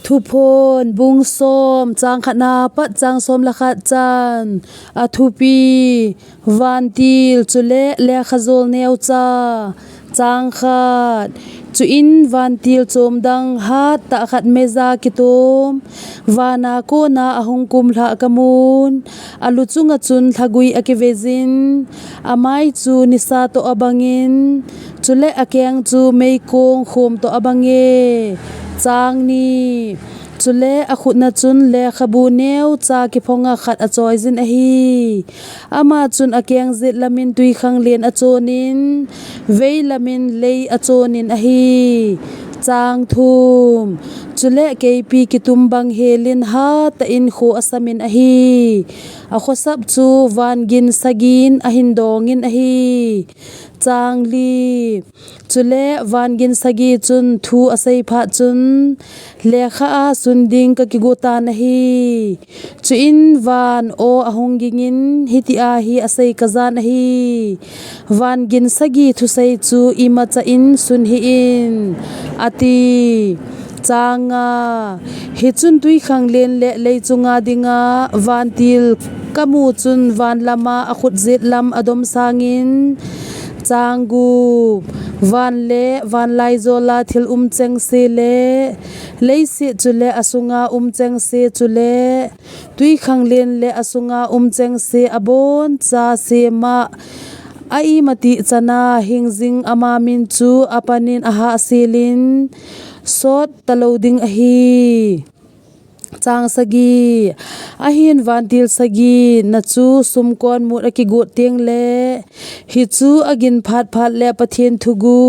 ทุพนบุงสมจางขนาปัจจังสมละขัดจันอทุปีวันติลจุเลเลขจลเนวจาจางขัดจุอินวันติลจมดังฮัดตะขัดเมซากิตุมวานาโกนาอหงกุมละกมูนอลุจุงจุนทะกุยอกิเวซินอามายจูนิสาโตอบังินจุเลอเกียงจูเมยกงโคมโตอบังเงจางนี้จุเลอขุนจุนเลขบูเนวจากิพงขัดอจอยจินอฮีอามาจุนอเกียงจิตละมินตุยขังเลียนอโจนินเวละมินเลยอโจนินอฮีจางทุมจุเลเกปีกิตุมบังเฮลินฮาตอินโคอสมินอฮีอโคซับจูวันกินสกินอหินดองินอฮีจางลีจุเลวันกินสกีจุนทูอสัยพะจุนเลขาอาสุนดิงกะกิโกตานะฮีจุอินวันโออหงกิงินฮิติอาฮีอสัยกะซานะฮีวันกินสกีทุสัยจูอิมาจะอินสุนฮีอินอติจางาฮิจุนตุยขังเลนเลเลยจุงาดิงาวันติลกะมูจุนวันลามาอขุดเซตลำอดมสางินจางกูวันเลวันไลโซลาทิลเจงเซเลเลยเสจุเลอสุงาเจงเซจุเลตุยขังเลนเลอสุงาเจงเซอบอนจาเซมาไอมาติจนาหิงซิงอามามินจูอปานินอาหาเซลินสดตะโลดิงอฮีจางสกีอาหินวันติลสกีนัจูสุมกอนมุดอกิกุเตียงเลฮิจูอกินพัดพัดเลปะเทียนทุกู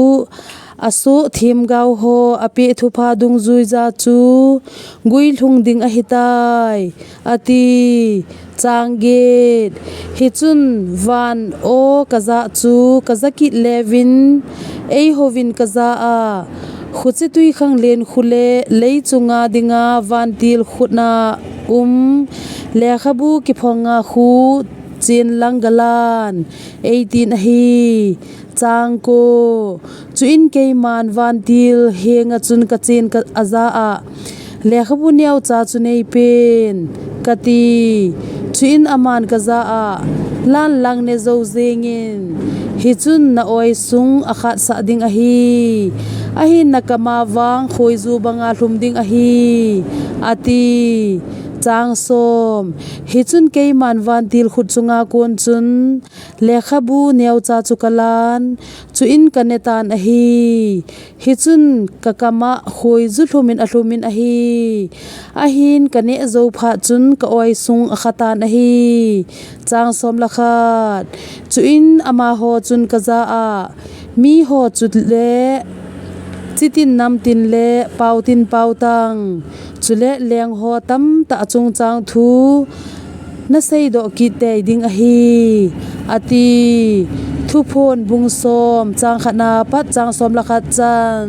อสุทีมกาวโฮอปิทุพาดุงจุยจาจูกุยลุงดิงอหิตายอติจางเกตฮิจุนวันโอกะซาจูกะซากิเลวินเอโฮวินกะซาอาขุดตุยขังเลนขุเลเลยจุงาดิงาวันติลขุดนาเลขบูกิพงาคูจินลังกลาน18ฮีจางโกจุอินเกมันวันติลเฮงจุนกะจินกะอาซาอาเลขบูเนียวจาจุเนยเป็นกะตีจุอินอามานกะซาอาลันลังเนโซเซงินฮิจุนนาออยซุงอขัดสะดิงอฮีahin nakama wang khoizu banga hlumding ahi ati changsom hichun keiman wan til khut chunga kon chun lekhabu neu cha chukalan chuin kanetan ahi hichun kakama khoizu hlumin ahlumin ahi ahin kane zo pha chun ka oi sung akhatan ahi changsom lakhat chuin ama ho chun kaza a mi ho chut le chitin nam tin le pautin pautang chule leng ho tam ta chung chang thu na sei do ki te ding a hi ati thu phon bung som chang khana pat chang som la khat chan